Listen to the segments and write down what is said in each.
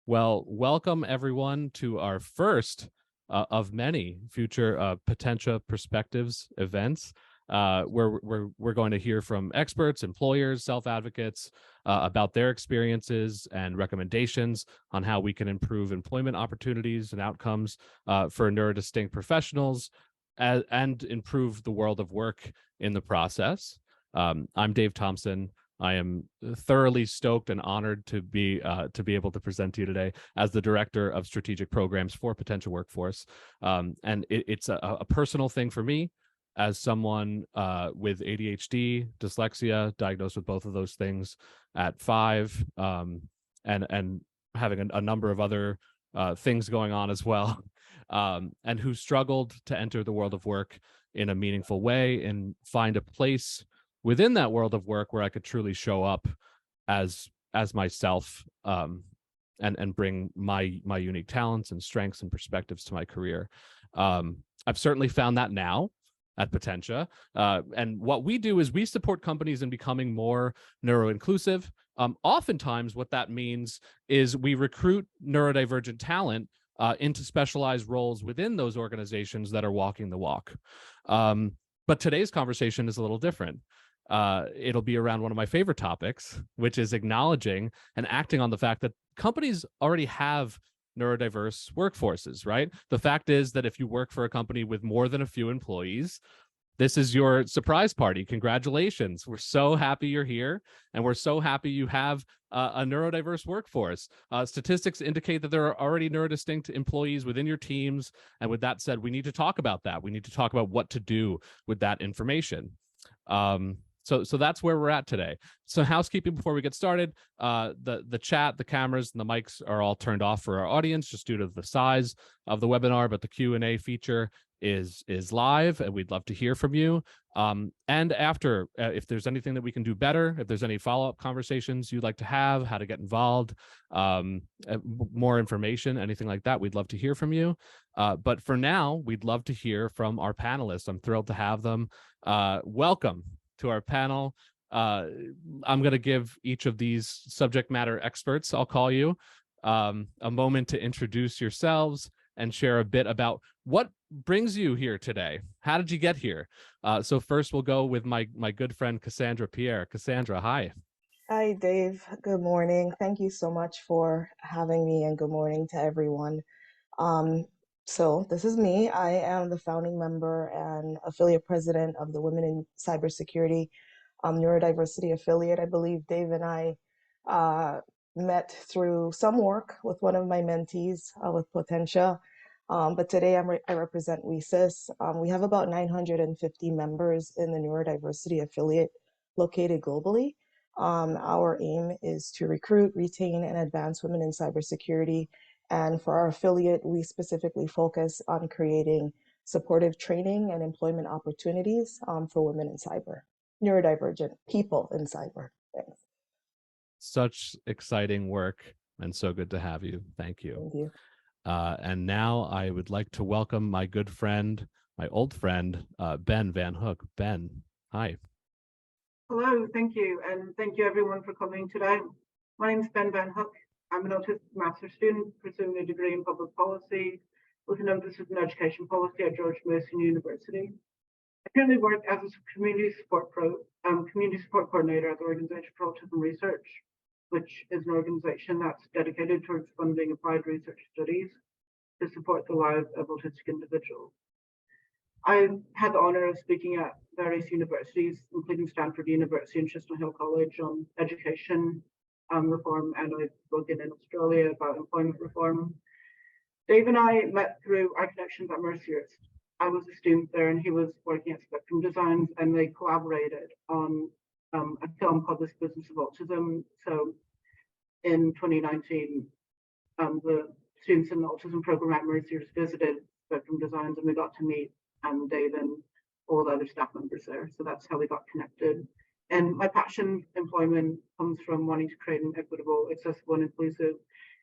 Well, welcome everyone to our first of many future Potentia Perspectives events, where we're going to hear from experts, employers, self-advocates about their experiences and recommendations on how we can improve employment opportunities and outcomes for neurodistinct professionals and improve the world of work in the process. I'm Dave Thompson. I am thoroughly stoked and honored to be able to present to you today as the Director of Strategic Programs for Potentia Workforce. And it's a personal thing for me as someone with ADHD, dyslexia, diagnosed with both of those things at 5, and having a number of other things going on as well, and who struggled to enter the world of work in a meaningful way and find a place within that world of work where I could truly show up as myself, and bring my unique talents and strengths and perspectives to my career. I've certainly found that now at Potentia. And what we do is we support companies in becoming more neuro-inclusive. Oftentimes what that means is we recruit neurodivergent talent into specialized roles within those organizations that are walking the walk. But today's conversation is a little different. It'll be around one of my favorite topics, which is acknowledging and acting on the fact that companies already have neurodiverse workforces, right? The fact is that if you work for a company with more than a few employees, this is your surprise party. Congratulations. We're so happy you're here, and we're so happy you have a neurodiverse workforce. Statistics indicate that there are already neurodistinct employees within your teams. And with that said, we need to talk about that. We need to talk about what to do with that information. So that's where we're at today. So housekeeping before we get started, the chat, the cameras, and the mics are all turned off for our audience just due to the size of the webinar, but the Q&A feature is live, and we'd love to hear from you. And after, if there's anything that we can do better, if there's any follow-up conversations you'd like to have, how to get involved, more information, anything like that, we'd love to hear from you. But for now, we'd love to hear from our panelists. I'm thrilled to have them. Welcome to our panel. I'm going to give each of these subject matter experts, I'll call you, a moment to introduce yourselves and share a bit about what brings you here today. How did you get here? So first we'll go with my good friend, Cassandra Pierre. Cassandra, hi. Hi, Dave. Good morning. Thank you so much for having me, and good morning to everyone. So this is me. I am the founding member and affiliate president of the Women in Cybersecurity Neurodiversity affiliate. I believe Dave and I met through some work with one of my mentees with Potentia. But today I represent WESIS. We have about 950 members in the Neurodiversity affiliate located globally. Our aim is to recruit, retain, and advance women in cybersecurity. And for our affiliate, we specifically focus on creating supportive training and employment opportunities for women in cyber, neurodivergent people in cyber. Thanks. Such exciting work, and so good to have you. Thank you. Thank you. And now I would like to welcome my good friend, my old friend, Ben Van Hook. Ben, hi. Hello, thank you. And thank you everyone for coming today. My name is Ben Van Hook. I'm an autistic master's student pursuing a degree in public policy with an emphasis in education policy at George Mason University. I currently work as a community support coordinator at the Organization for Autism Research, which is an organization that's dedicated towards funding applied research studies to support the lives of autistic individuals. I've had the honor of speaking at various universities, including Stanford University and Chisholm Hill College, on education reform, and I've spoken in Australia about employment reform. Dave and I met through our connections at Mercyhurst. I was a student there and he was working at Spectrum Designs, and they collaborated on a film called This Business of Autism. So in 2019, the students in the autism program at Mercyhurst visited Spectrum Designs, and we got to meet Dave and all the other staff members there. So that's how we got connected. And my passion employment comes from wanting to create an equitable, accessible, and inclusive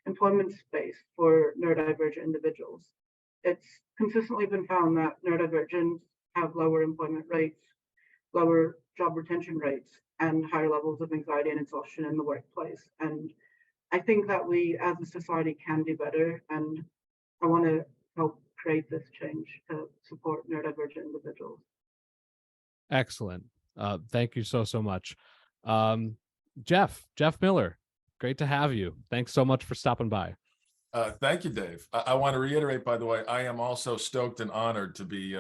employment space for neurodivergent individuals. It's consistently been found that neurodivergents have lower employment rates, lower job retention rates, and higher levels of anxiety and exhaustion in the workplace. And I think that we as a society can do better, and I want to help create this change to support neurodivergent individuals. Excellent. Thank you so much. Jeff Miller, great to have you. Thanks so much for stopping by. Thank you, Dave. I want to reiterate, by the way, I am also stoked and honored to be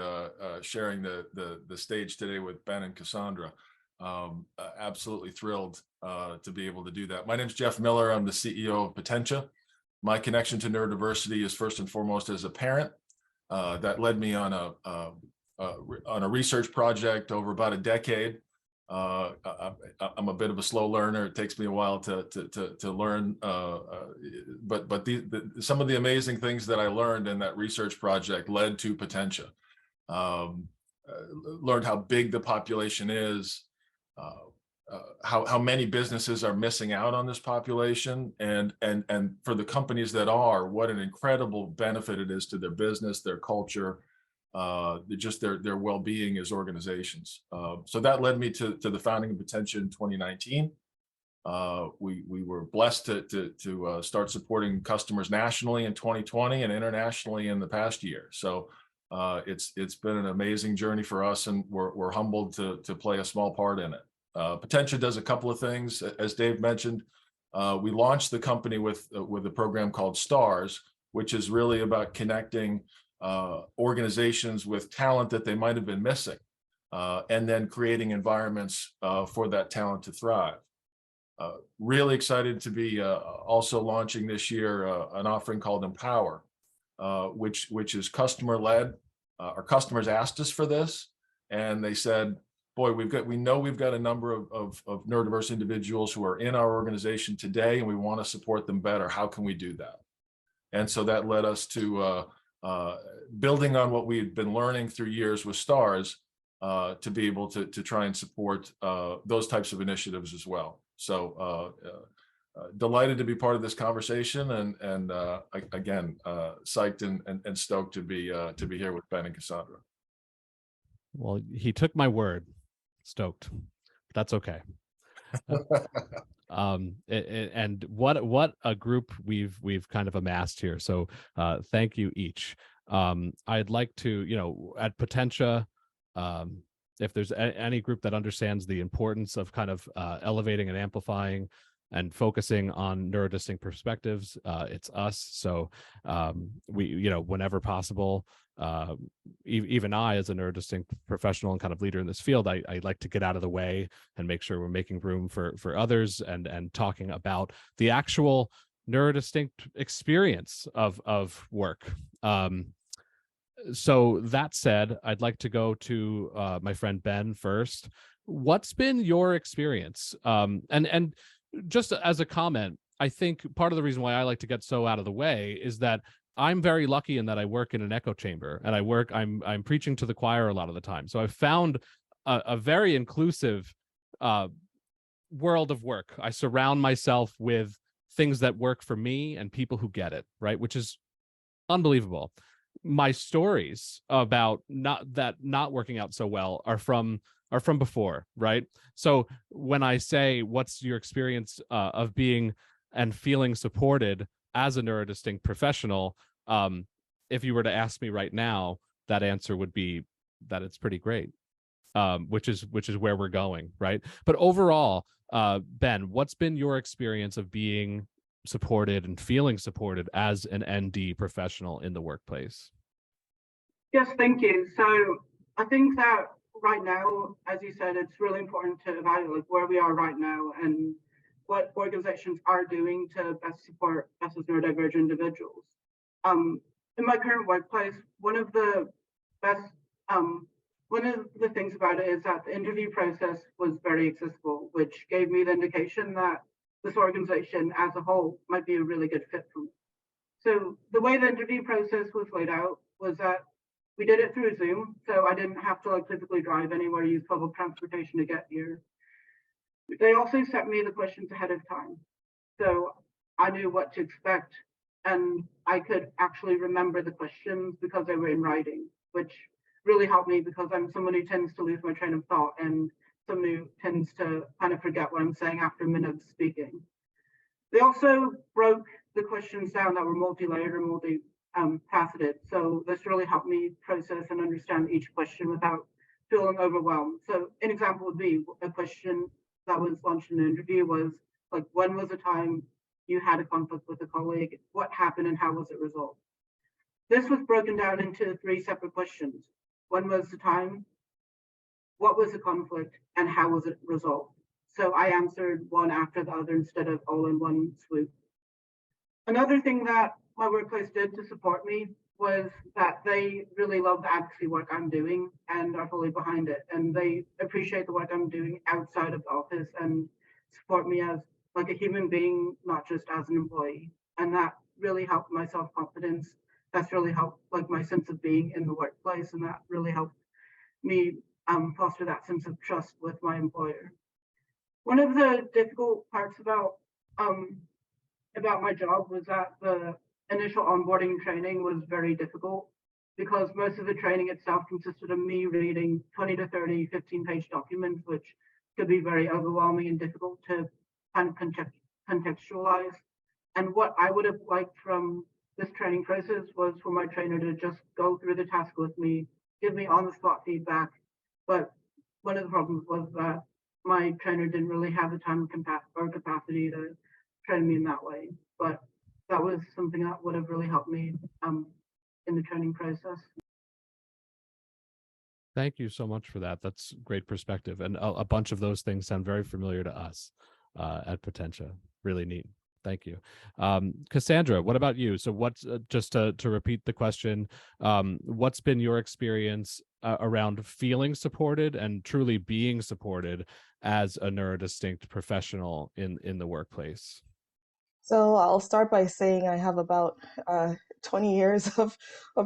sharing the stage today with Ben and Cassandra. Absolutely thrilled to be able to do that. My name is Jeff Miller. I'm the CEO of Potentia. My connection to neurodiversity is first and foremost as a parent. That led me on a research project over about a decade. I'm a bit of a slow learner. It takes me a while to learn, but some of the amazing things that I learned in that research project led to Potentia. Learned how big the population is, how many businesses are missing out on this population, and for the companies that are, what an incredible benefit it is to their business, their culture, just their well-being as organizations. So that led me to the founding of Potentia in 2019. We were blessed to start supporting customers nationally in 2020 and internationally in the past year. So it's been an amazing journey for us, and we're humbled to play a small part in it. Potentia does a couple of things, as Dave mentioned. We launched the company with a program called STARS, which is really about connecting organizations with talent that they might have been missing, and then creating environments for that talent to thrive. Really excited to be also launching this year an offering called Empower, which is customer-led. Our customers asked us for this, and they said, boy, we know we've got a number of neurodiverse individuals who are in our organization today, and we want to support them better. How can we do that? And so that led us to building on what we had been learning through years with STARS, to be able to try and support those types of initiatives as well. So delighted to be part of this conversation, and again, psyched and stoked to be here with Ben and Cassandra. Well, he took my word, stoked. That's okay. And what a group we've kind of amassed here. So thank you each. I'd like to, at Potentia, if there's any group that understands the importance of kind of elevating and amplifying and focusing on neurodistinct perspectives, it's us. So we, whenever possible, even I, as a neurodistinct professional and kind of leader in this field, I like to get out of the way and make sure we're making room for others and talking about the actual neurodistinct experience of work. So that said, I'd like to go to my friend Ben first. What's been your experience? And just as a comment, I think part of the reason why I like to get so out of the way is that I'm very lucky in that I work in an echo chamber, and I'm preaching to the choir a lot of the time. So I've found a very inclusive world of work. I surround myself with things that work for me and people who get it, right? Which is unbelievable. My stories about not working out so well are from before, right? So when I say, what's your experience of being and feeling supported as a neurodistinct professional, if you were to ask me right now, that answer would be that it's pretty great, which is where we're going, right? But overall, Ben, what's been your experience of being supported and feeling supported as an ND professional in the workplace? Yes, thank you. So I think that right now, as you said, it's really important to evaluate where we are right now and what organizations are doing to best support us as neurodivergent individuals. In my current workplace, one of the things about it is that the interview process was very accessible, which gave me the indication that this organization as a whole might be a really good fit for me. So the way the interview process was laid out was that we did it through Zoom, so I didn't have to physically drive anywhere, use public transportation to get here. They also sent me the questions ahead of time, so I knew what to expect, and I could actually remember the questions because they were in writing, which really helped me because I'm someone who tends to lose my train of thought and someone who tends to kind of forget what I'm saying after a minute of speaking. They also broke the questions down that were multi-layered or multi-faceted. So this really helped me process and understand each question without feeling overwhelmed. So an example would be a question that was launched in an interview was like, when was the time you had a conflict with a colleague? What happened and how was it resolved? This was broken down into 3 separate questions. When was the time? What was the conflict? And how was it resolved? So I answered one after the other instead of all in one swoop. Another thing that my workplace did to support me was that they really love the advocacy work I'm doing and are fully behind it. And they appreciate the work I'm doing outside of the office and support me as like a human being, not just as an employee. And that really helped my self-confidence. That's really helped like my sense of being in the workplace. And that really helped me foster that sense of trust with my employer. One of the difficult parts about my job was that the initial onboarding and training was very difficult because most of the training itself consisted of me reading 20 to 30 15-page documents, which could be very overwhelming and difficult to kind of contextualize. And what I would have liked from this training process was for my trainer to just go through the task with me, give me on-the-spot feedback. But one of the problems was that my trainer didn't really have the time or capacity to train me in that way. But that was something that would have really helped me in the training process. Thank you so much for that. That's great perspective. And a bunch of those things sound very familiar to us at Potentia. Really neat. Thank you. Cassandra, what about you? So what's, just to repeat the question, what's been your experience around feeling supported and truly being supported as a neurodistinct professional in the workplace? So I'll start by saying I have about 20 years of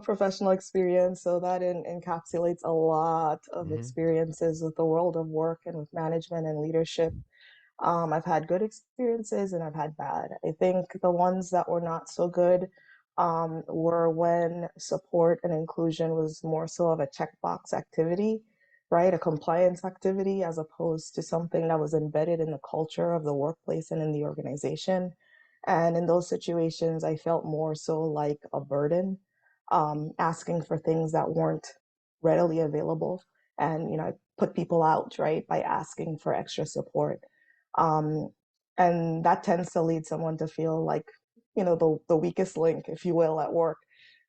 professional experience. So that encapsulates a lot of experiences with the world of work and with management and leadership. I've had good experiences and I've had bad. I think the ones that were not so good were when support and inclusion was more so of a checkbox activity, right? A compliance activity as opposed to something that was embedded in the culture of the workplace and in the organization. And in those situations, I felt more so like a burden, asking for things that weren't readily available. And, I put people out, right, by asking for extra support. And that tends to lead someone to feel like, the weakest link, if you will, at work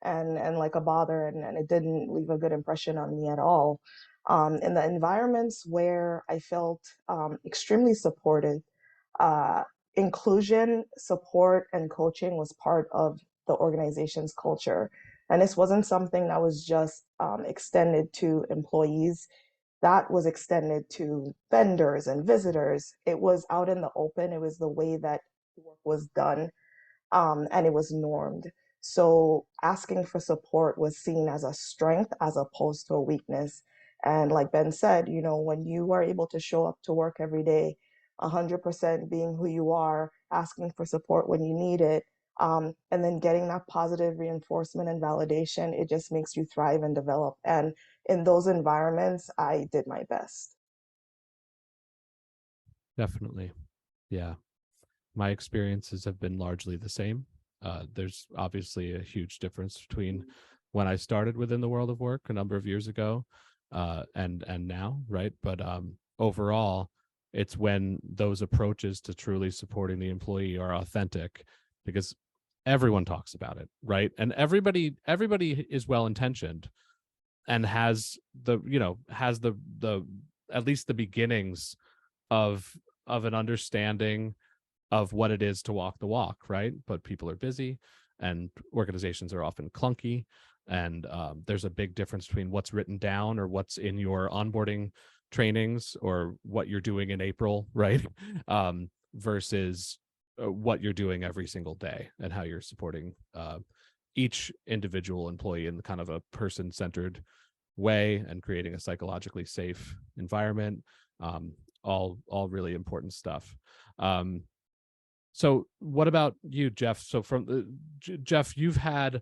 and like a bother. And it didn't leave a good impression on me at all. In the environments where I felt extremely supported, inclusion, support, and coaching was part of the organization's culture. And this wasn't something that was just extended to employees. That was extended to vendors and visitors. It was out in the open. It was the way that work was done, and it was normed. So asking for support was seen as a strength as opposed to a weakness. And like Ben said, when you are able to show up to work every day, 100% being who you are, asking for support when you need it, and then getting that positive reinforcement and validation, it just makes you thrive and develop. And in those environments, I did my best. Definitely. Yeah. My experiences have been largely the same. There's obviously a huge difference between when I started within the world of work a number of years ago and now, right? But overall, it's when those approaches to truly supporting the employee are authentic, because everyone talks about it, right? And everybody is well-intentioned and has the at least the beginnings of an understanding of what it is to walk the walk, right? But people are busy and organizations are often clunky. And there's a big difference between what's written down or what's in your onboarding trainings or what you're doing in April, right? Versus what you're doing every single day and how you're supporting each individual employee in kind of a person-centered way and creating a psychologically safe environment. All really important stuff. So what about you, Jeff? So Jeff, you've had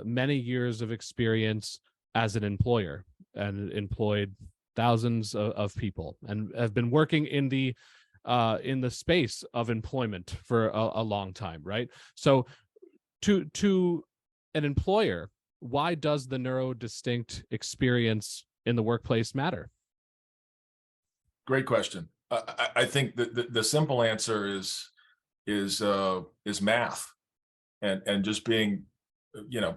many years of experience as an employer and employed thousands of people and have been working in the in the space of employment for a long time, right? So to an employer, why does the neurodistinct experience in the workplace matter? Great question. I think that the simple answer is math, and just being,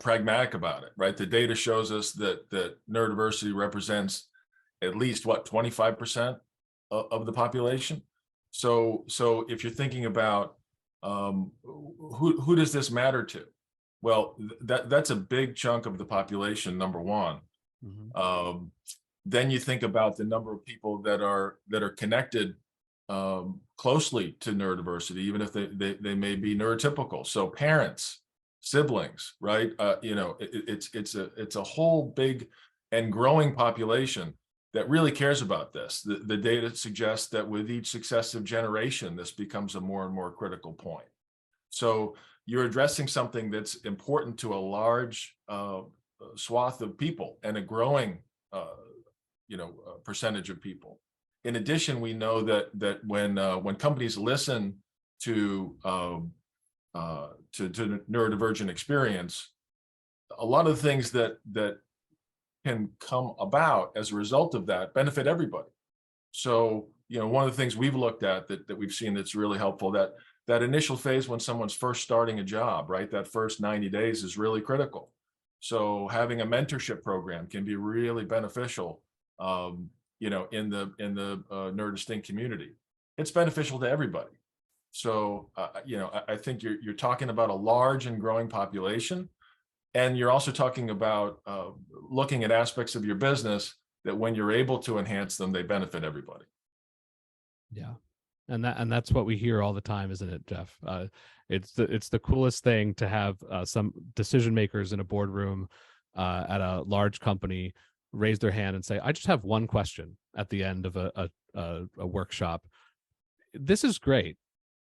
pragmatic about it, right? The data shows us that neurodiversity represents at least 25% of the population. So if you're thinking about who does this matter to? Well, that's a big chunk of the population, number one. Mm-hmm. Then you think about the number of people that are connected closely to neurodiversity, even if they may be neurotypical. So parents, siblings, right? It's a whole big and growing population that really cares about this. The data suggests that with each successive generation, this becomes a more and more critical point. So you're addressing something that's important to a large swath of people and a growing percentage of people. In addition, we know that when companies listen to neurodivergent experience, a lot of the things that can come about as a result of that benefit everybody. So, one of the things we've looked at that we've seen that's really helpful, that initial phase when someone's first starting a job, right? That first 90 days is really critical. So having a mentorship program can be really beneficial, in the neurodistinct community. It's beneficial to everybody. So, I think you're talking about a large and growing population, and you're also talking about looking at aspects of your business that when you're able to enhance them, they benefit everybody. Yeah. And that's what we hear all the time, isn't it, Jeff? It's the coolest thing to have some decision makers in a boardroom at a large company raise their hand and say, I just have one question at the end of a workshop. This is great.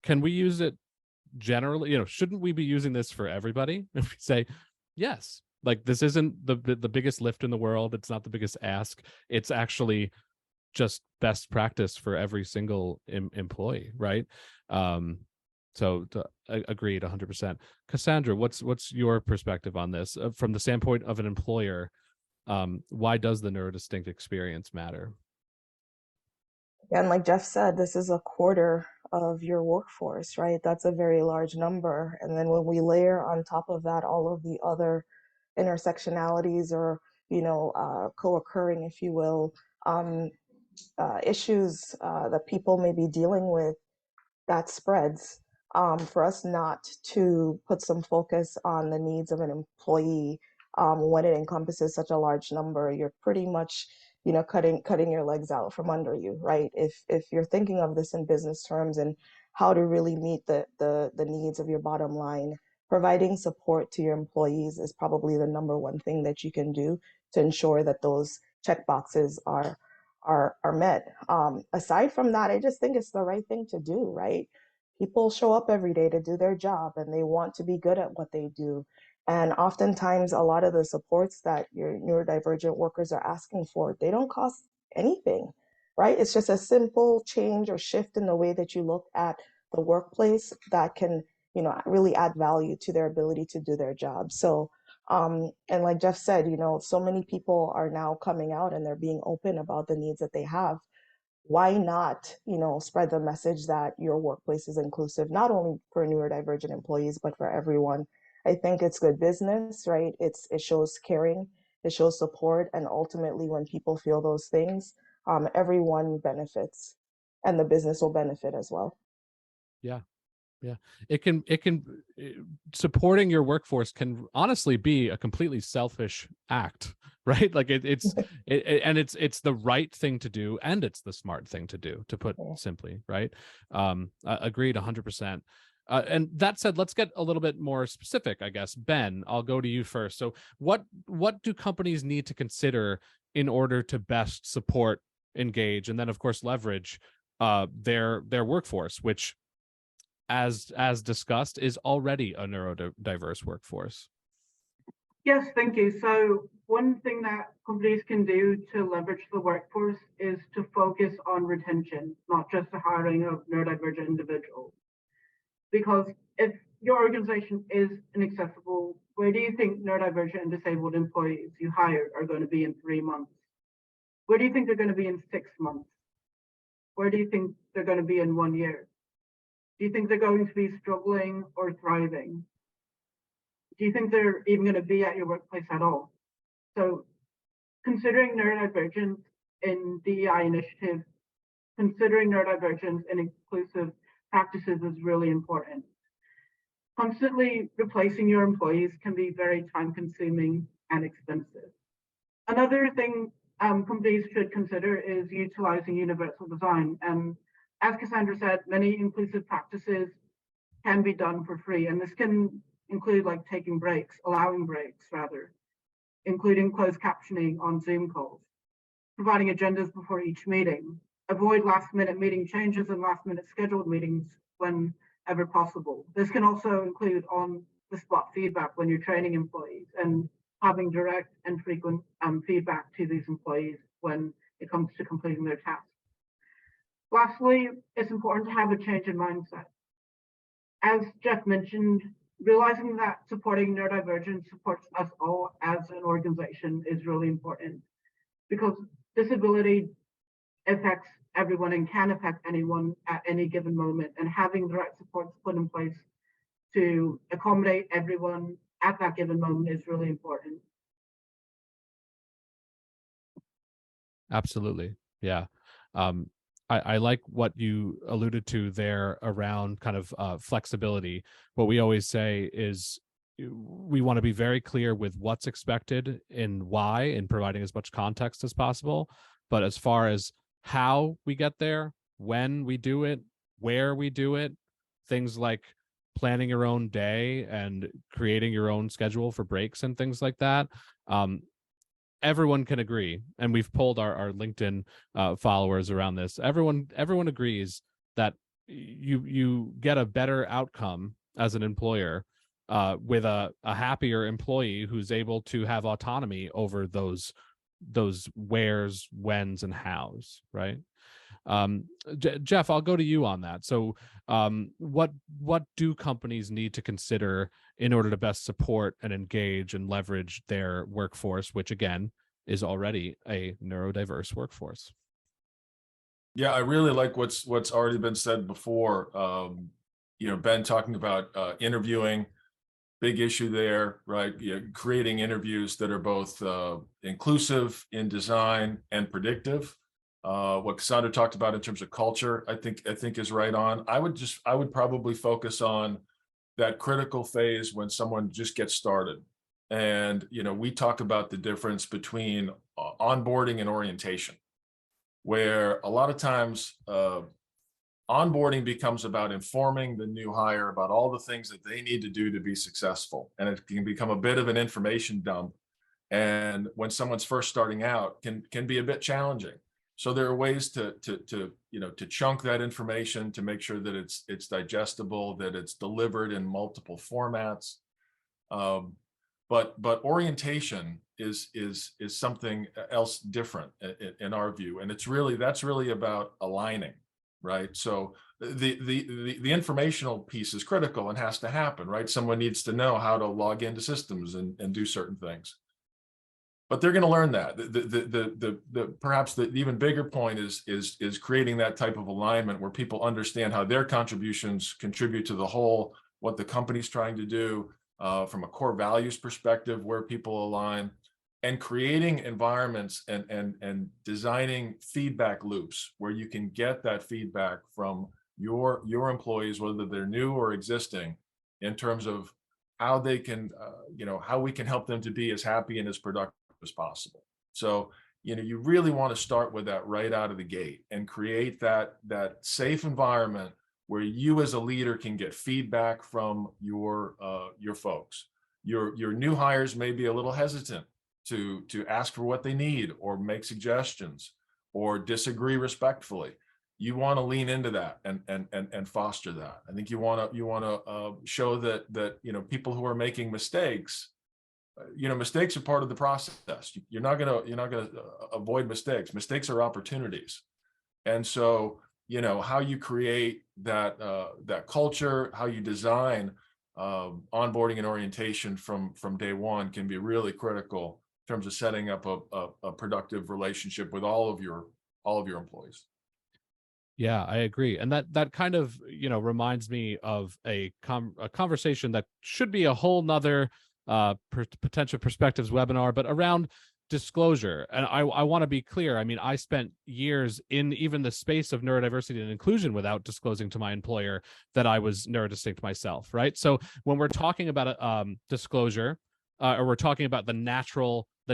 Can we use it generally? Shouldn't we be using this for everybody? If we say, yes, like this isn't the biggest lift in the world. It's not the biggest ask. It's actually just best practice for every single employee, right? Agreed 100%. Cassandra, what's your perspective on this from the standpoint of an employer? Why does the neurodistinct experience matter? And like Jeff said, this is a quarter of your workforce, right? That's a very large number. And then when we layer on top of that all of the other intersectionalities or, co-occurring, if you will, issues that people may be dealing with, that spreads. For us not to put some focus on the needs of an employee when it encompasses such a large number, you're pretty much, cutting your legs out from under you, right? If you're thinking of this in business terms and how to really meet the needs of your bottom line, providing support to your employees is probably the number one thing that you can do to ensure that those check boxes are met. Aside from that, I just think it's the right thing to do, right? People show up every day to do their job and they want to be good at what they do. And oftentimes a lot of the supports that your neurodivergent workers are asking for, they don't cost anything, right? It's just a simple change or shift in the way that you look at the workplace that can, really add value to their ability to do their job. So, and like Jeff said, so many people are now coming out and they're being open about the needs that they have. Why not, spread the message that your workplace is inclusive, not only for neurodivergent employees, but for everyone? I think it's good business, right? It shows caring, it shows support, and ultimately when people feel those things, everyone benefits and the business will benefit as well. Yeah. It can supporting your workforce can honestly be a completely selfish act, right? Like it's the right thing to do, and it's the smart thing to do, to put simply, right? Agreed 100%. And that said, let's get a little bit more specific, I guess. Ben, I'll go to you first. So what do companies need to consider in order to best support, engage, and then of course leverage their workforce, which as discussed is already a neurodiverse workforce? Yes, thank you. So one thing that companies can do to leverage the workforce is to focus on retention, not just the hiring of neurodivergent individuals. Because if your organization is inaccessible, where do you think neurodivergent and disabled employees you hired are going to be in 3 months? Where do you think they're going to be in 6 months? Where do you think they're going to be in 1 year? Do you think they're going to be struggling or thriving? Do you think they're even going to be at your workplace at all? So considering neurodivergence in DEI initiatives, considering neurodivergence in inclusive practices is really important. Constantly replacing your employees can be very time consuming and expensive. Another thing companies should consider is utilizing universal design. And as Cassandra said, many inclusive practices can be done for free. And this can include like taking breaks, allowing breaks rather, including closed captioning on Zoom calls, providing agendas before each meeting, avoid last minute meeting changes and last minute scheduled meetings whenever possible. This can also include on the spot feedback when you're training employees and having direct and frequent feedback to these employees when it comes to completing their tasks. Lastly, it's important to have a change in mindset. As Jeff mentioned, realizing that supporting neurodivergence supports us all as an organization is really important, because disability affects everyone and can affect anyone at any given moment, and having the right supports put in place to accommodate everyone at that given moment is really important. Absolutely. Yeah. I like what you alluded to there around kind of flexibility. What we always say is we want to be very clear with what's expected and why, in providing as much context as possible. But as far as how we get there, when we do it, where we do it, things like planning your own day and creating your own schedule for breaks and things like that, everyone can agree, and we've polled our LinkedIn followers around this. Everyone agrees that you get a better outcome as an employer with a happier employee who's able to have autonomy over those wheres, whens, and hows, right? Jeff, I'll go to you on that. So what do companies need to consider in order to best support and engage and leverage their workforce, which again is already a neurodiverse workforce? Yeah, I really like what's already been said before. Ben talking about interviewing, big issue there, right? Creating interviews that are both inclusive in design and predictive. What Cassandra talked about in terms of culture, I think is right on. I would probably focus on that critical phase when someone just gets started. And, we talk about the difference between onboarding and orientation, where a lot of times onboarding becomes about informing the new hire about all the things that they need to do to be successful. And it can become a bit of an information dump. And when someone's first starting out, can be a bit challenging. So there are ways to chunk that information to make sure that it's digestible, that it's delivered in multiple formats. But orientation is something else different in our view, and that's really about aligning, right? So the informational piece is critical and has to happen, right? Someone needs to know how to log into systems and do certain things. But they're going to learn that. Perhaps the even bigger point is creating that type of alignment where people understand how their contributions contribute to the whole, what the company's trying to do from a core values perspective, where people align, and creating environments and designing feedback loops where you can get that feedback from your employees, whether they're new or existing, in terms of how they can, how we can help them to be as happy and as productive as possible. So, you really want to start with that right out of the gate and create that safe environment where you as a leader can get feedback from your folks. Your new hires may be a little hesitant to ask for what they need or make suggestions or disagree respectfully. You want to lean into that and foster that. I think you want to show that people who are making mistakes mistakes are part of the process. You're not gonna avoid mistakes. Mistakes are opportunities. And so, how you create that culture, how you design onboarding and orientation from day one can be really critical in terms of setting up a productive relationship with all of your employees. Yeah, I agree. And that kind of, reminds me of a conversation that should be a whole nother potential perspectives webinar, but around disclosure. And I want to be clear. I mean, I spent years in even the space of neurodiversity and inclusion without disclosing to my employer that I was neurodistinct myself, right? So when we're talking about disclosure, or we're talking about the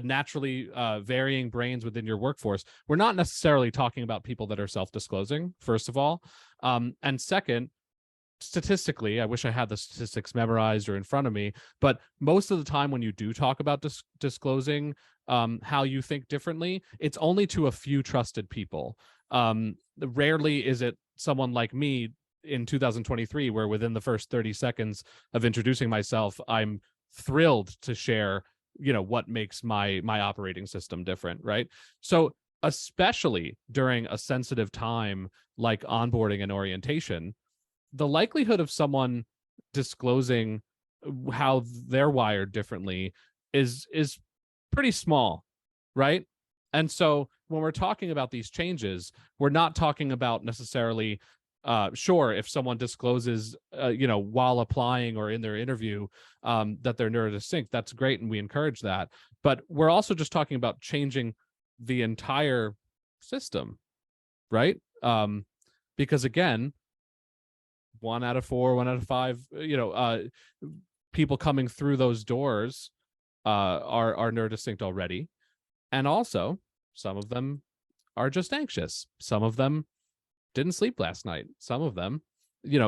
naturally varying brains within your workforce, we're not necessarily talking about people that are self-disclosing, first of all. And second, statistically, I wish I had the statistics memorized or in front of me, but most of the time when you do talk about disclosing how you think differently, it's only to a few trusted people. Rarely is it someone like me in 2023, where within the first 30 seconds of introducing myself, I'm thrilled to share what makes my operating system different, right? So especially during a sensitive time like onboarding and orientation, the likelihood of someone disclosing how they're wired differently is pretty small, right? And so when we're talking about these changes, we're not talking about necessarily sure, if someone discloses, while applying or in their interview, that they're neurodistinct, that's great, and we encourage that. But we're also just talking about changing the entire system, right? Because again, 1 out of 4, 1 out of 5, people coming through those doors are neurodistinct already, and also some of them are just anxious. Some of them didn't sleep last night. Some of them,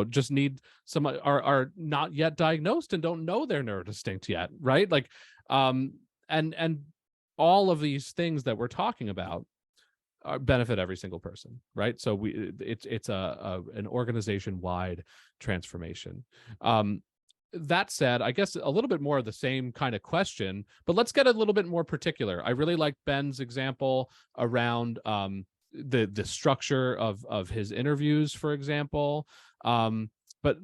just need some are not yet diagnosed and don't know they're neurodistinct yet, right? Like, and all of these things that we're talking about benefit every single person, right? So it's an organization-wide transformation. That said, I guess a little bit more of the same kind of question, but let's get a little bit more particular. I really like Ben's example around the structure of his interviews, for example. But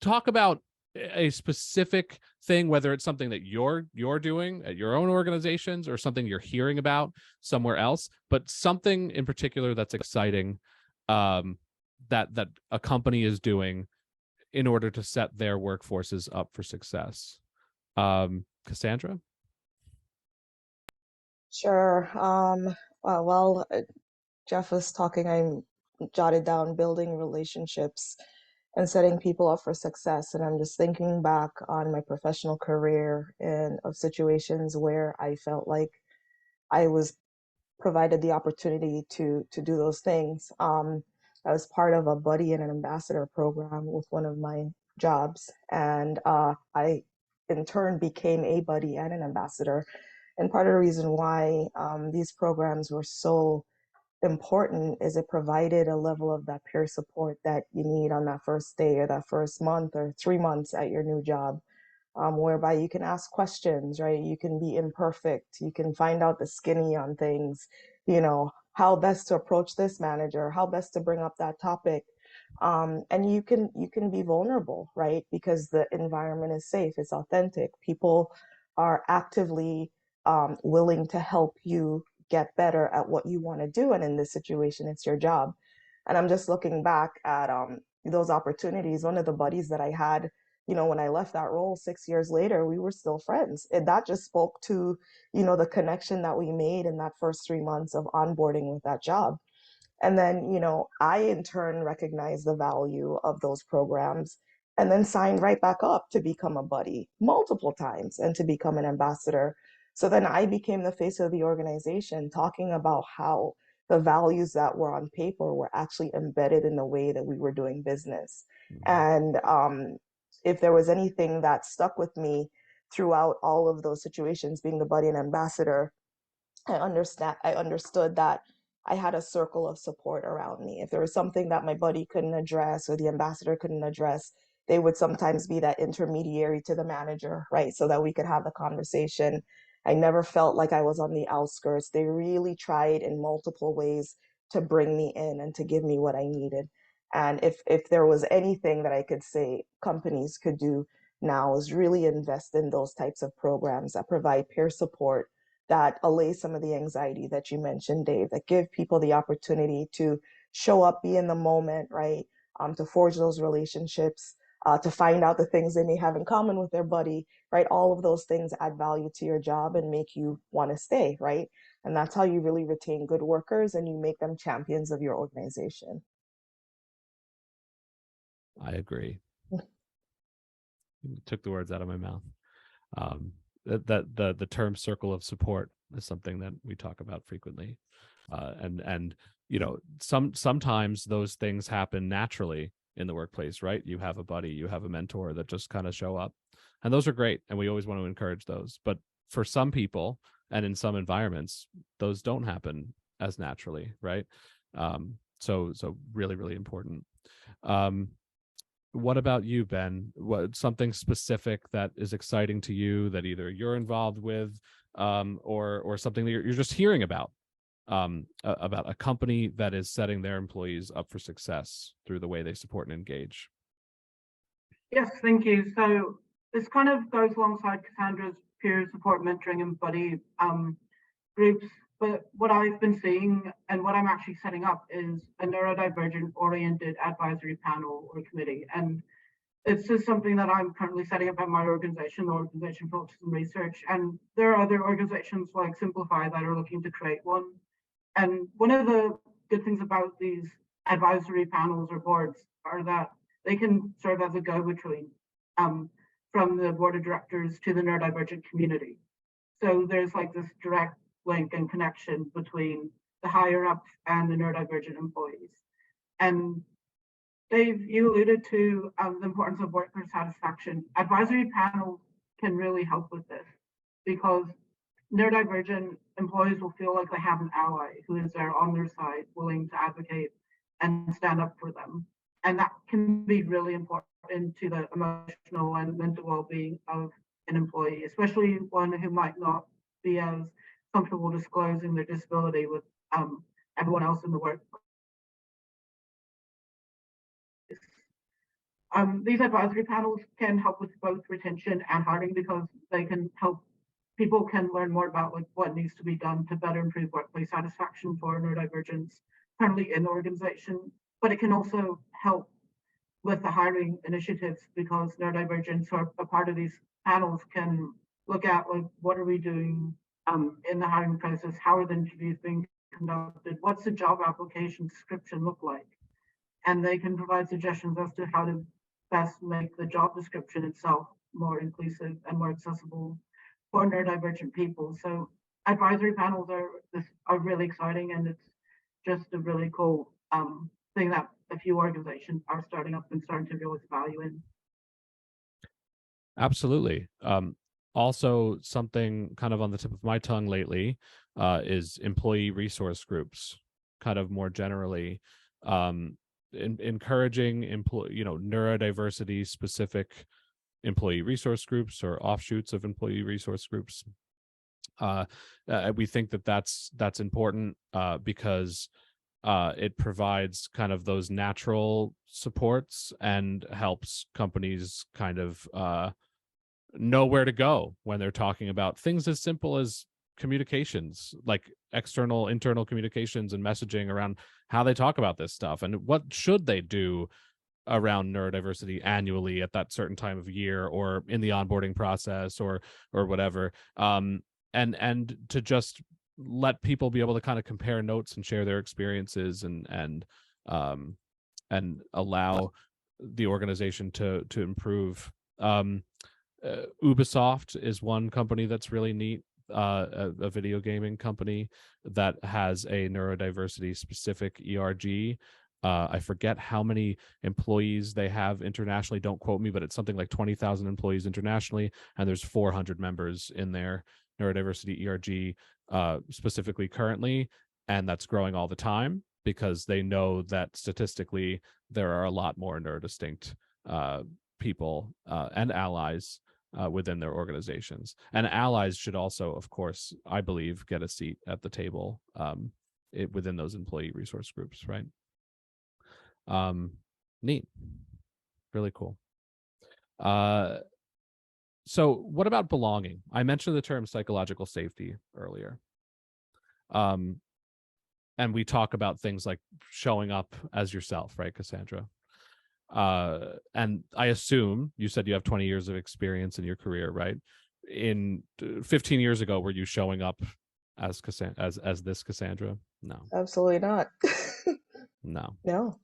talk about a specific thing, whether it's something that you're doing at your own organizations or something you're hearing about somewhere else, but something in particular that's exciting, that a company is doing in order to set their workforces up for success. Cassandra? Sure. While Jeff was talking, I jotted down building relationships and setting people up for success. And I'm just thinking back on my professional career and of situations where I felt like I was provided the opportunity to do those things. I was part of a buddy and an ambassador program with one of my jobs, and I in turn became a buddy and an ambassador. And part of the reason why these programs were so important is it provided a level of that peer support that you need on that first day or that first month or 3 months at your new job, whereby you can ask questions, right? You can be imperfect. You can find out the skinny on things, how best to approach this manager, how best to bring up that topic. And you can be vulnerable, right? Because the environment is safe, it's authentic. People are actively willing to help you get better at what you want to do. And in this situation, it's your job. And I'm just looking back at those opportunities. One of the buddies that I had, when I left that role 6 years later, we were still friends. And that just spoke to, the connection that we made in that first 3 months of onboarding with that job. And then, I in turn recognized the value of those programs and then signed right back up to become a buddy multiple times and to become an ambassador. So then I became the face of the organization, talking about how the values that were on paper were actually embedded in the way that we were doing business. And if there was anything that stuck with me throughout all of those situations, being the buddy and ambassador, I understood that I had a circle of support around me. If there was something that my buddy couldn't address or the ambassador couldn't address, they would sometimes be that intermediary to the manager, right? So that we could have the conversation. I never felt like I was on the outskirts. They really tried in multiple ways to bring me in and to give me what I needed. And if there was anything that I could say companies could do now is really invest in those types of programs that provide peer support, that allay some of the anxiety that you mentioned, Dave, that give people the opportunity to show up, be in the moment, right? To forge those relationships, to find out the things they may have in common with their buddy, right? All of those things add value to your job and make you want to stay, right? And that's how you really retain good workers and you make them champions of your organization. I agree. You took the words out of my mouth. The term circle of support is something that we talk about frequently, and you know, sometimes those things happen naturally in the workplace, right? You have a buddy, you have a mentor that just kind of show up, and those are great, and we always want to encourage those. But for some people and in some environments, those don't happen as naturally, right? So really, really important. What about you, Ben? What something specific that is exciting to you that either you're involved with, or something that you're just hearing about a company that is setting their employees up for success through the way they support and engage? Yes, thank you. So this kind of goes alongside Cassandra's peer support, mentoring, and buddy groups. But what I've been seeing and what I'm actually setting up is a neurodivergent oriented advisory panel or committee. And it's just something that I'm currently setting up at my organization, the Organization for Autism Research. And there are other organizations like Simplify that are looking to create one. And one of the good things about these advisory panels or boards are that they can serve as a go-between from the board of directors to the neurodivergent community. So there's like this direct link and connection between the higher ups and the neurodivergent employees. And Dave, you alluded to the importance of worker satisfaction. Advisory panels can really help with this because neurodivergent employees will feel like they have an ally who is there on their side, willing to advocate and stand up for them. And that can be really important to the emotional and mental well-being of an employee, especially one who might not be as comfortable disclosing their disability with everyone else in the workplace. These advisory panels can help with both retention and hiring because they can help people can learn more about like what needs to be done to better improve workplace satisfaction for neurodivergents currently in the organization. But it can also help with the hiring initiatives because neurodivergents who are a part of these panels can look at like what are we doing in the hiring process, how are the interviews being conducted, what's the job application description look like, and they can provide suggestions as to how to best make the job description itself more inclusive and more accessible for neurodivergent people. So advisory panels are really exciting, and it's just a really cool thing that a few organizations are starting up and starting to realize value in. Absolutely. Also, something kind of on the tip of my tongue lately is employee resource groups, kind of more generally. Encouraging neurodiversity specific employee resource groups or offshoots of employee resource groups. We think that that's important because it provides kind of those natural supports and helps companies kind of know where to go when they're talking about things as simple as communications, like internal communications and messaging around how they talk about this stuff and what should they do around neurodiversity annually at that certain time of year or in the onboarding process or whatever, and to just let people be able to kind of compare notes and share their experiences and allow the organization to improve. Ubisoft is one company that's really neat, a video gaming company that has a neurodiversity specific ERG. I forget how many employees they have internationally. Don't quote me, but it's something like 20,000 employees internationally, and there's 400 members in their neurodiversity ERG specifically currently, and that's growing all the time because they know that statistically there are a lot more neurodistinct people and allies within their organizations. And allies should also, of course, I believe, get a seat at the table within those employee resource groups, right? Neat. Really cool. So what about belonging? I mentioned the term psychological safety earlier. And we talk about things like showing up as yourself, right, Cassandra? And I assume you said you have 20 years of experience in your career, right? In 15 years ago, were you showing up as this Cassandra? No. Absolutely not. No. No.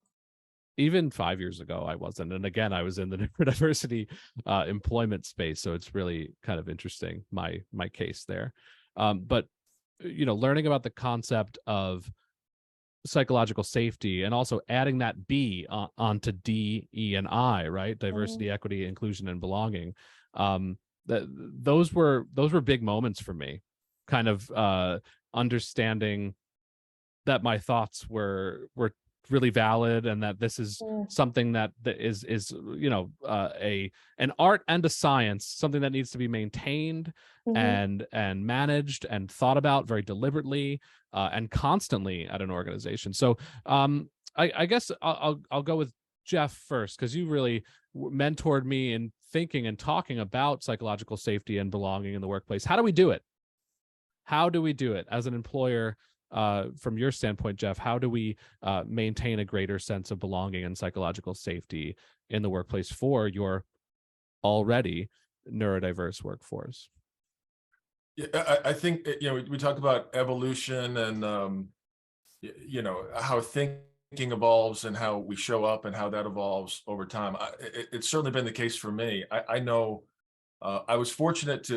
Even 5 years ago, I wasn't. And again, I was in the neurodiversity employment space. So it's really kind of interesting, my case there. But, learning about the concept of psychological safety and also adding that B onto D, E, and I, right? Diversity, equity, inclusion, and belonging. Those were big moments for me, kind of understanding that my thoughts were really valid, and that this is something that is an art and a science, something that needs to be maintained and managed and thought about very deliberately and constantly at an organization. So I guess I'll go with Jeff first, because you really mentored me in thinking and talking about psychological safety and belonging in the workplace. How do we do it? How do we do it as an employer? From your standpoint, Jeff, how do we maintain a greater sense of belonging and psychological safety in the workplace for your already neurodiverse workforce? Yeah, I think, we talk about evolution and, how thinking evolves and how we show up and how that evolves over time. It's certainly been the case for me. I know I was fortunate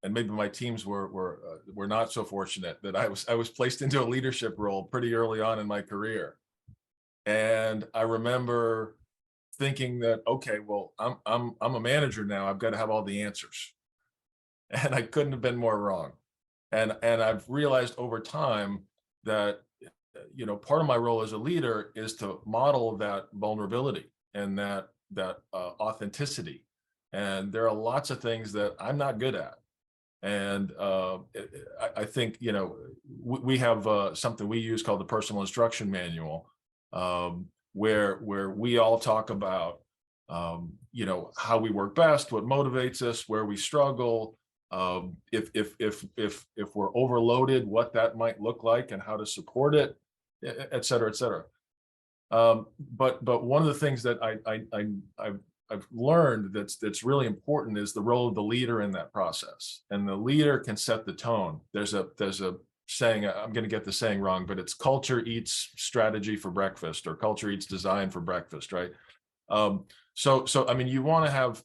and maybe my teams were not so fortunate, that I was placed into a leadership role pretty early on in my career. And I remember thinking that, okay, well, I'm a manager now. I've got to have all the answers. And I couldn't have been more wrong. And I've realized over time that, part of my role as a leader is to model that vulnerability and that authenticity. And there are lots of things that I'm not good at. And I think, we have something we use called the personal instruction manual, where we all talk about, how we work best, what motivates us, where we struggle, if we're overloaded, what that might look like and how to support it, et cetera, et cetera. But one of the things that I've learned that's really important is the role of the leader in that process. And the leader can set the tone. There's a saying, I'm going to get the saying wrong, but it's culture eats strategy for breakfast, or culture eats design for breakfast, right? So I mean, you want to have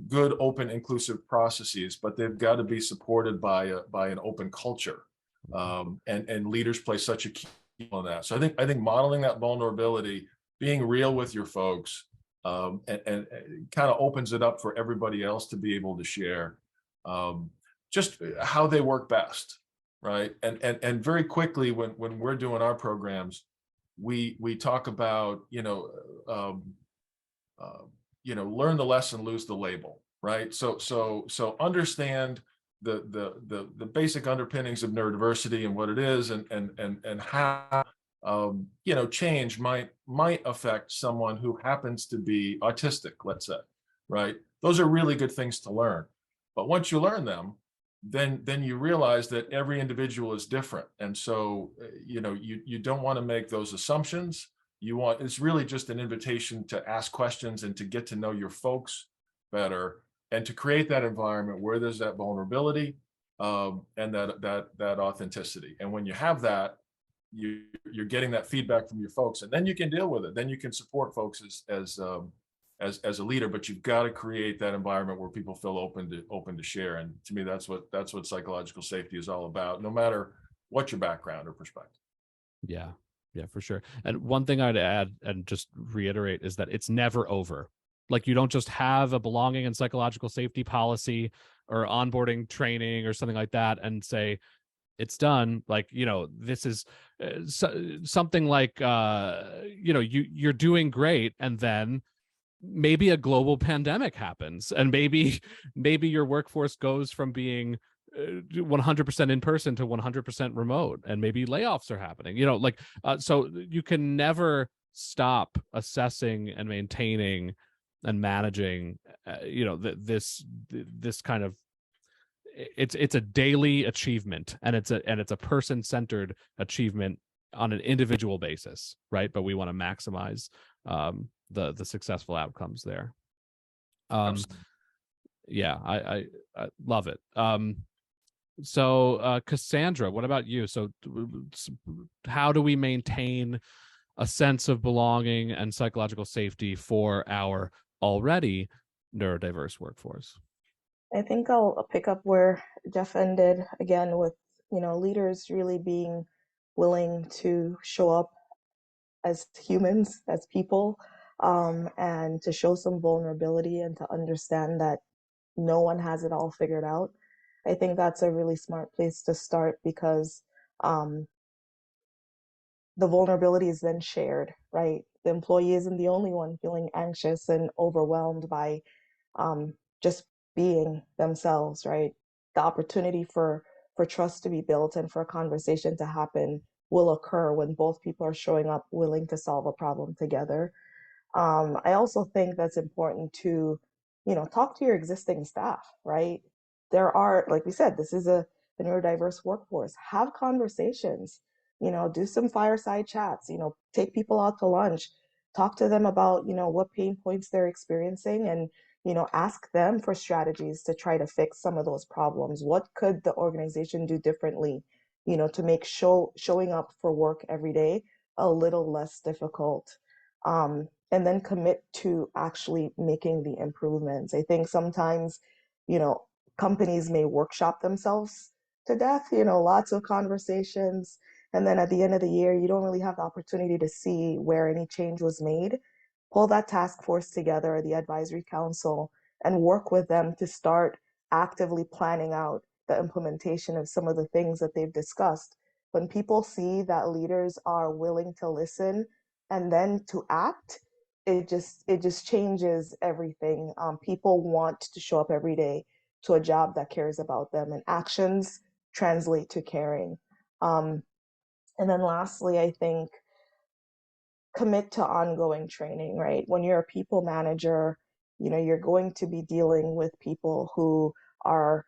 good, open, inclusive processes, but they've got to be supported by an open culture. And leaders play such a key role in that. So I think modeling that vulnerability, being real with your folks, and kind of opens it up for everybody else to be able to share just how they work best, right? And very quickly, when we're doing our programs, we talk about learn the lesson, lose the label, right? So understand the basic underpinnings of neurodiversity and what it is, and how change might affect someone who happens to be autistic, let's say, right? Those are really good things to learn. But once you learn them, then you realize that every individual is different. And so, you don't want to make those assumptions. It's really just an invitation to ask questions and to get to know your folks better, and to create that environment where there's that vulnerability and that authenticity. And when you have that, you're getting that feedback from your folks, and then you can deal with it. Then you can support folks as a leader, but you've got to create that environment where people feel open to share. And to me, that's what psychological safety is all about, no matter what your background or perspective. Yeah, for sure. And one thing I'd add and just reiterate is that it's never over. Like, you don't just have a belonging and psychological safety policy or onboarding training or something like that and say, it's done. Like, this is something like, you're doing great. And then maybe a global pandemic happens, and maybe your workforce goes from being 100% in person to 100% remote, and maybe layoffs are happening, so you can never stop assessing and maintaining and managing this kind of, it's a daily achievement, and it's a person-centered achievement on an individual basis, right? But we want to maximize the successful outcomes there. Yeah, I love it. So Cassandra, what about you? So how do we maintain a sense of belonging and psychological safety for our already neurodiverse workforce? I think I'll pick up where Jeff ended again with, leaders really being willing to show up as humans, as people, and to show some vulnerability and to understand that no one has it all figured out. I think that's a really smart place to start, because the vulnerability is then shared, right? The employee isn't the only one feeling anxious and overwhelmed by just being themselves, right? The opportunity for trust to be built and for a conversation to happen will occur when both people are showing up willing to solve a problem together. I also think that's important to, talk to your existing staff, right? There are, like we said, this is a neurodiverse workforce. Have conversations, do some fireside chats, take people out to lunch, talk to them about, what pain points they're experiencing, and, ask them for strategies to try to fix some of those problems. What could the organization do differently, to make showing up for work every day a little less difficult? And then commit to actually making the improvements. I think sometimes, companies may workshop themselves to death, lots of conversations. And then at the end of the year, you don't really have the opportunity to see where any change was made. Pull that task force together, the advisory council, and work with them to start actively planning out the implementation of some of the things that they've discussed. When people see that leaders are willing to listen and then to act, it just changes everything. People want to show up every day to a job that cares about them, and actions translate to caring. And then lastly, I think commit to ongoing training, right? When you're a people manager, you're going to be dealing with people who are,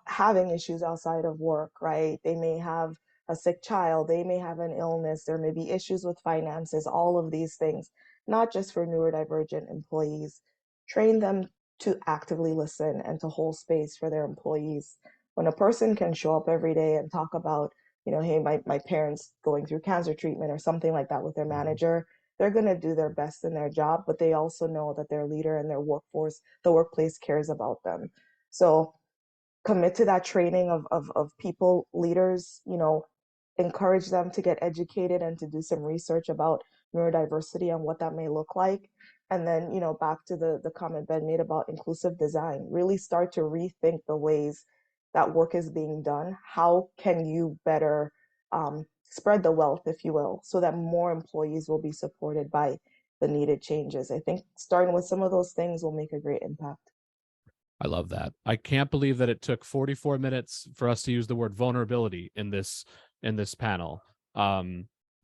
having issues outside of work, right? They may have a sick child, they may have an illness, there may be issues with finances, all of these things, not just for neurodivergent employees. Train them to actively listen and to hold space for their employees. When a person can show up every day and talk about, hey, my parents going through cancer treatment or something like that with their manager, they're going to do their best in their job, but they also know that their leader and their workforce, the workplace, cares about them. So commit to that training of people leaders, encourage them to get educated and to do some research about neurodiversity and what that may look like. And then, back to the comment Ben made about inclusive design, really start to rethink the ways that work is being done. How can you better spread the wealth, if you will, so that more employees will be supported by the needed changes? I think starting with some of those things will make a great impact. I love that. I can't believe that it took 44 minutes for us to use the word vulnerability in this panel,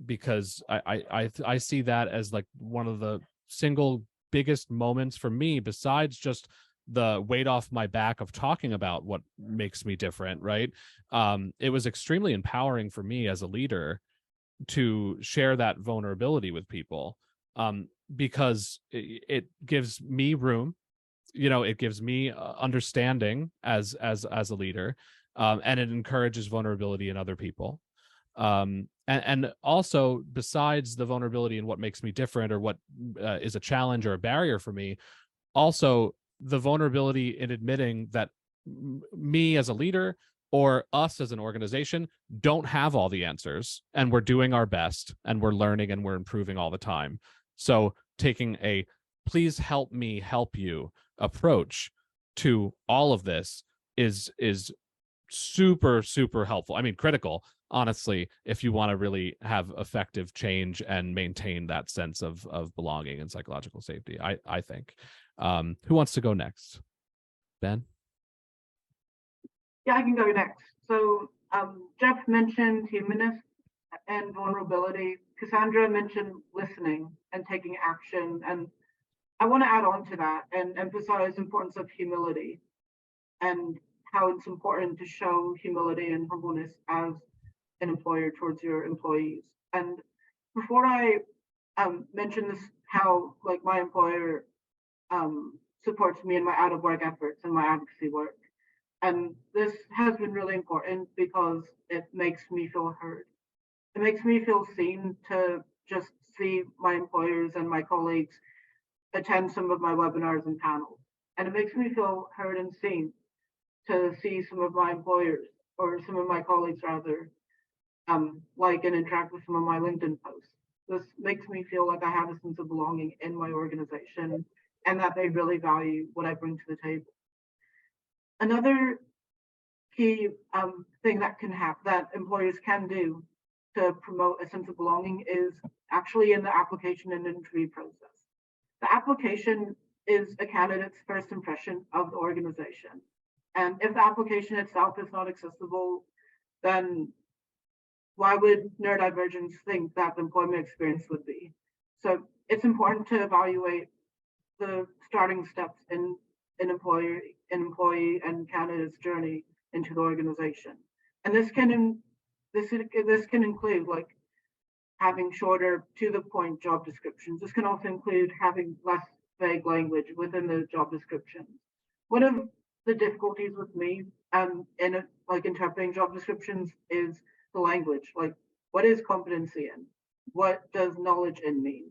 because I see that as like one of the single biggest moments for me, besides just the weight off my back of talking about what makes me different, right? It was extremely empowering for me as a leader to share that vulnerability with people, because it gives me room, it gives me understanding as a leader, and it encourages vulnerability in other people. And also, besides the vulnerability in what makes me different or what is a challenge or a barrier for me, also the vulnerability in admitting that me as a leader or us as an organization don't have all the answers, and we're doing our best, and we're learning, and we're improving all the time. So taking a please help me help you approach to all of this is super, super helpful. I mean, critical, honestly, if you want to really have effective change and maintain that sense of belonging and psychological safety, I think. Who wants to go next? Ben? Yeah, I can go next. So Jeff mentioned humanness and vulnerability. Cassandra mentioned listening and taking action. And I want to add on to that and emphasize the importance of humility and how it's important to show humility and humbleness as an employer towards your employees. And before I mention this, how like my employer supports me in my out of work efforts and my advocacy work. And this has been really important because it makes me feel heard. It makes me feel seen to just see my employers and my colleagues attend some of my webinars and panels. And it makes me feel heard and seen to see some of my employers or some of my colleagues rather, like and interact with some of my LinkedIn posts. This makes me feel like I have a sense of belonging in my organization and that they really value what I bring to the table. Another key thing that can happen, that employers can do to promote a sense of belonging is actually in the application and interview process. The application is a candidate's first impression of the organization. And if the application itself is not accessible, then why would neurodivergence think that the employment experience would be? So it's important to evaluate the starting steps in an employee and candidate's journey into the organization. And this can include like having shorter to the point job descriptions. This can also include having less vague language within the job descriptions. One of the difficulties with me in like interpreting job descriptions is the language. Like, what is competency in? What does knowledge in mean?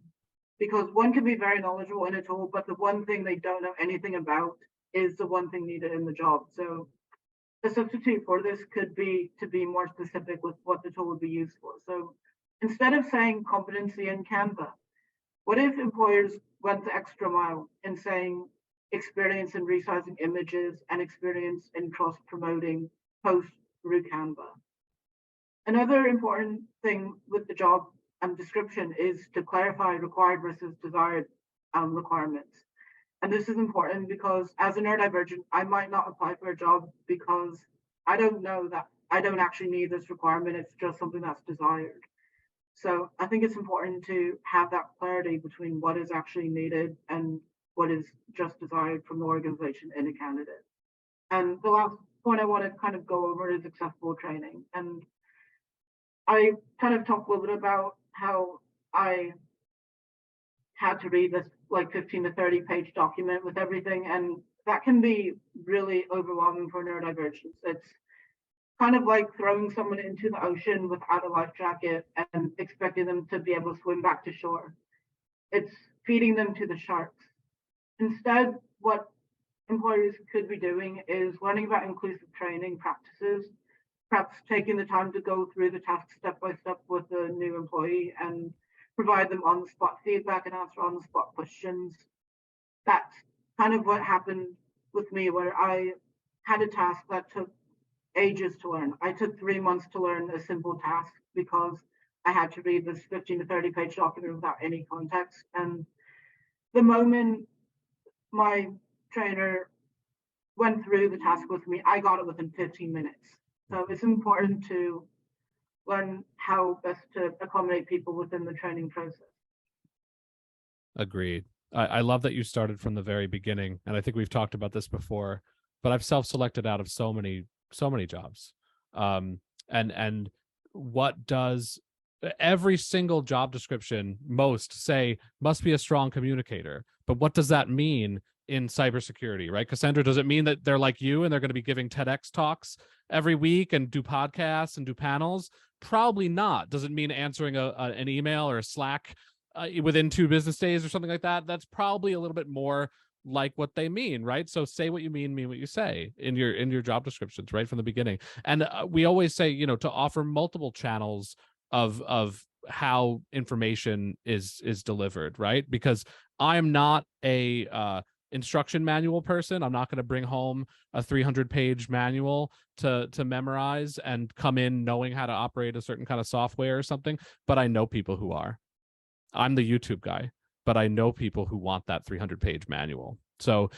Because one can be very knowledgeable in a tool, but the one thing they don't know anything about is the one thing needed in the job. So a substitute for this could be to be more specific with what the tool would be used for. So instead of saying competency in Canva, what if employers went the extra mile in saying experience in resizing images and experience in cross-promoting posts through Canva? Another important thing with the job description is to clarify required versus desired requirements. And this is important because as a neurodivergent, I might not apply for a job because I don't know that I don't actually need this requirement. It's just something that's desired. So I think it's important to have that clarity between what is actually needed and what is just desired from the organization in a candidate. And the last point I want to kind of go over is accessible training. And I kind of talked a little bit about how I had to read this like 15 to 30 page document with everything. And that can be really overwhelming for neurodivergence. It's kind of like throwing someone into the ocean without a life jacket and expecting them to be able to swim back to shore. It's feeding them to the sharks. Instead, what employers could be doing is learning about inclusive training practices, perhaps taking the time to go through the task step by step with the new employee and provide them on-the-spot feedback and answer on-the-spot questions. That's kind of what happened with me, where I had a task that took ages to learn. I took 3 months to learn a simple task because I had to read this 15 to 30 page document without any context. And the moment my trainer went through the task with me, I got it within 15 minutes. So it's important to learn how best to accommodate people within the training process. Agreed. I love that you started from the very beginning, and I think we've talked about this before, but I've self-selected out of so many jobs. And what does every single job description most say must be a strong communicator, but what does that mean in cybersecurity, right? Cassandra, does it mean that they're like you and they're going to be giving TEDx talks every week and do podcasts and do panels? Probably not. Does it mean answering an email or a Slack within 2 business days or something like that? That's probably a little bit more like what they mean, right? So say what you mean what you say in your job descriptions right from the beginning. And we always say, to offer multiple channels of how information is delivered, right? Because I'm not a instruction manual person. I'm not going to bring home a 300-page manual to memorize and come in knowing how to operate a certain kind of software or something. But I know people who are. I'm the YouTube guy, but I know people who want that 300-page manual. So,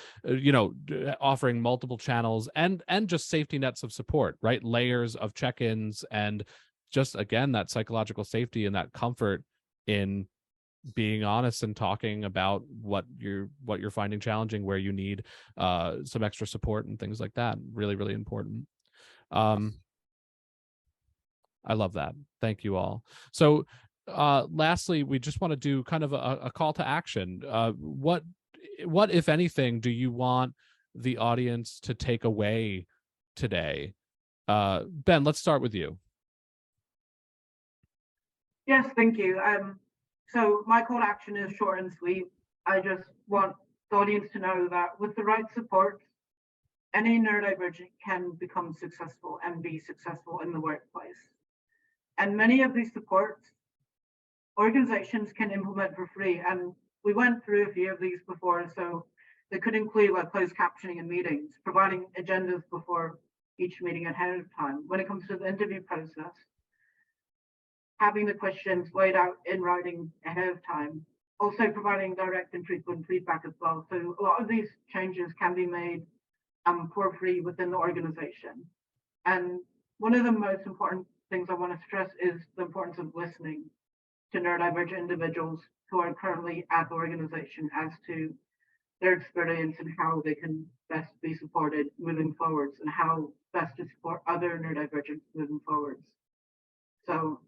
offering multiple channels and just safety nets of support, right? Layers of check-ins, and just, again, that psychological safety and that comfort in being honest and talking about what you're finding challenging, where you need some extra support and things like that. Really, really important. I love that. Thank you all. So lastly, we just want to do kind of a call to action. What, if anything, do you want the audience to take away today? Ben, let's start with you. Yes, thank you. So my call to action is short and sweet. I just want the audience to know that with the right support, any neurodivergent can become successful and be successful in the workplace. And many of these supports, organizations can implement for free. And we went through a few of these before. So they could include like closed captioning in meetings, providing agendas before each meeting ahead of time. When it comes to the interview process, having the questions laid out in writing ahead of time, also providing direct and frequent feedback as well. So a lot of these changes can be made for free within the organization. And one of the most important things I want to stress is the importance of listening to neurodivergent individuals who are currently at the organization as to their experience and how they can best be supported moving forwards, and how best to support other neurodivergents moving forwards. So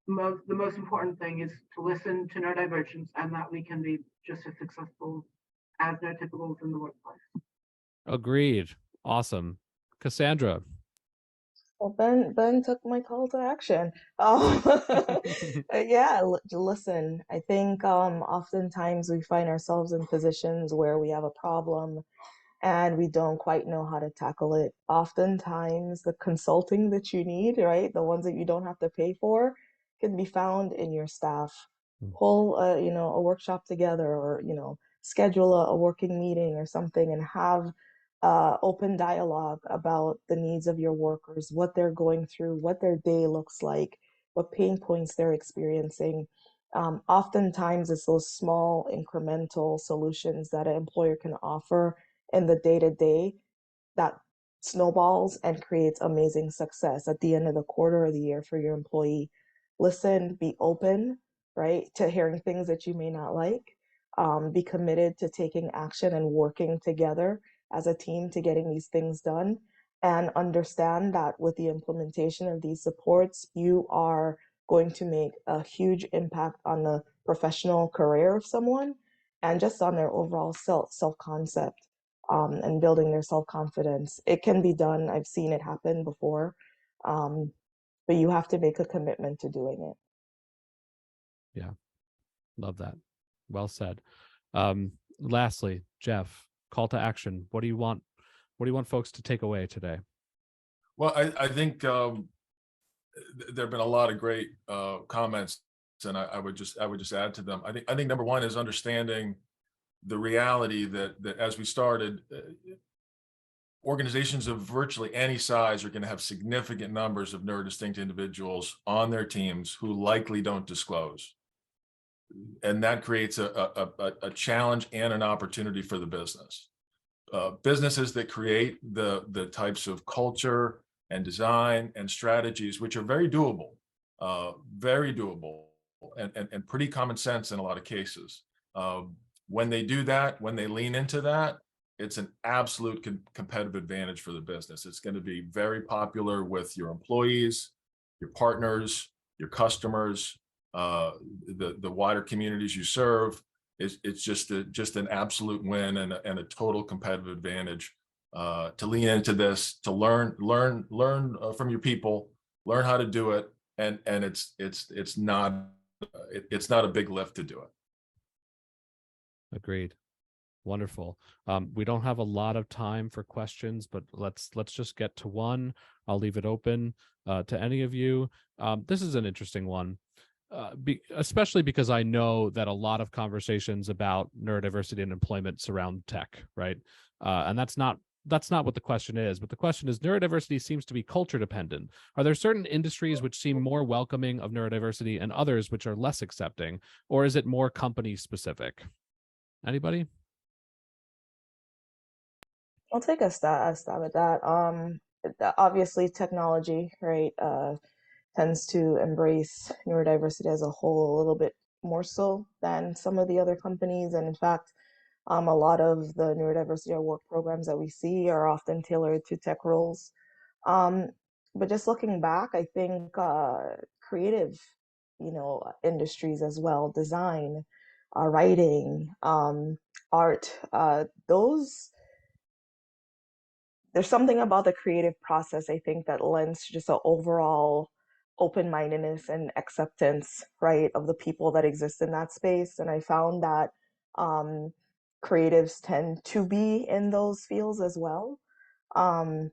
the most important thing is to listen to neurodivergence, and that we can be just as successful as neurotypicals in the workplace. Agreed. Awesome. Cassandra. Well, Ben took my call to action. Yeah, listen, I think oftentimes we find ourselves in positions where we have a problem and we don't quite know how to tackle it. Oftentimes the consulting that you need, right, the ones that you don't have to pay for, can be found in your staff. Pull a workshop together, or schedule a working meeting or something, and have open dialogue about the needs of your workers, what they're going through, what their day looks like, what pain points they're experiencing. Oftentimes it's those small incremental solutions that an employer can offer in the day-to-day that snowballs and creates amazing success at the end of the quarter or the year for your employee. Listen, be open, right, to hearing things that you may not like. Be committed to taking action and working together as a team to getting these things done, and understand that with the implementation of these supports, you are going to make a huge impact on the professional career of someone, and just on their overall self-concept, and building their self-confidence. It can be done. I've seen it happen before, but you have to make a commitment to doing it. Yeah, love that. Well said. Lastly, Jeff, call to action. What do you want folks to take away today? Well, I think there have been a lot of great comments, and I would just add to them. I think number one is understanding the reality that as we started, organizations of virtually any size are going to have significant numbers of neurodistinct individuals on their teams who likely don't disclose. And that creates a challenge and an opportunity for the business. Businesses that create the types of culture and design and strategies, which are very doable, and pretty common sense in a lot of cases. When they do that, when they lean into that, it's an absolute competitive advantage for the business. It's going to be very popular with your employees, your partners, your customers, the wider communities you serve. It's just an absolute win and a total competitive advantage to lean into this, to learn from your people, learn how to do it, and it's not a big lift to do it. Agreed. Wonderful. We don't have a lot of time for questions, but let's just get to one. I'll leave it open to any of you. This is an interesting one. especially because I know that a lot of conversations about neurodiversity and employment surround tech, right? And that's not what the question is. But the question is, neurodiversity seems to be culture dependent. Are there certain industries which seem more welcoming of neurodiversity and others which are less accepting, or is it more company specific? Anybody? I'll take a stab at that. Obviously, technology, right, tends to embrace neurodiversity as a whole a little bit more so than some of the other companies. And in fact, a lot of the neurodiversity at work programs that we see are often tailored to tech roles. Um, but just looking back, I think creative, industries as well, design, writing, art, those there's something about the creative process, I think, that lends to just an overall open-mindedness and acceptance, right, of the people that exist in that space. And I found that um, creatives tend to be in those fields as well. Um,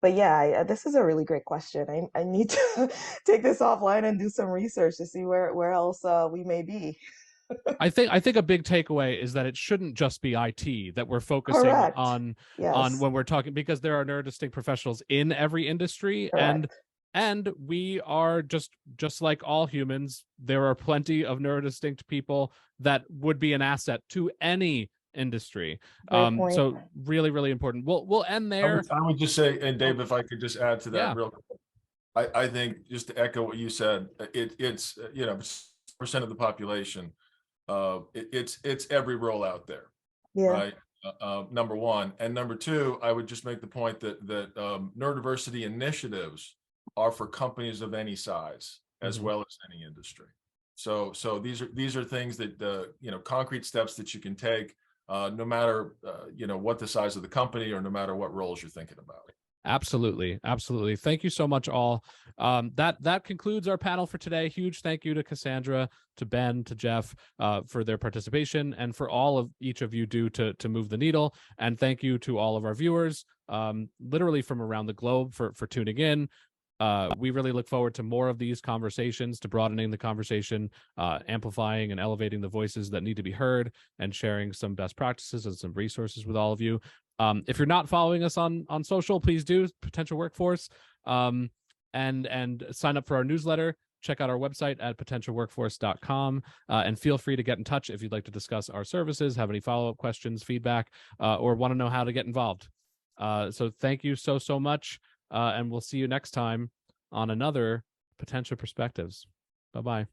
but yeah, this is a really great question. I need to take this offline and do some research to see where else we may be. I think a big takeaway is that it shouldn't just be IT that we're focusing Correct. on Yes. when we're talking, because there are neurodistinct professionals in every industry. Correct. And we are just like all humans, there are plenty of neurodistinct people that would be an asset to any industry. Great point. So really, really important. We'll end there. I would just say, and Dave, if I could just add to that Yeah. real quick. I think, just to echo what you said, it's percent of the population. It's every role out there, Yeah. right? Number one, and number two, I would just make the point that neurodiversity initiatives are for companies of any size as well as any industry. So these are things that concrete steps that you can take, no matter what the size of the company or no matter what roles you're thinking about. Absolutely. Thank you so much, all. That concludes our panel for today. Huge thank you to Cassandra, to Ben, to Jeff, for their participation, and for all of each of you do to move the needle. And thank you to all of our viewers, literally from around the globe, for tuning in. We really look forward to more of these conversations, to broadening the conversation, amplifying and elevating the voices that need to be heard, and sharing some best practices and some resources with all of you. If you're not following us on social, please do, Potential Workforce, and sign up for our newsletter. Check out our website at potentialworkforce.com, and feel free to get in touch if you'd like to discuss our services, have any follow-up questions, feedback, or want to know how to get involved. So thank you so much, and we'll see you next time on another Potential Perspectives. Bye-bye.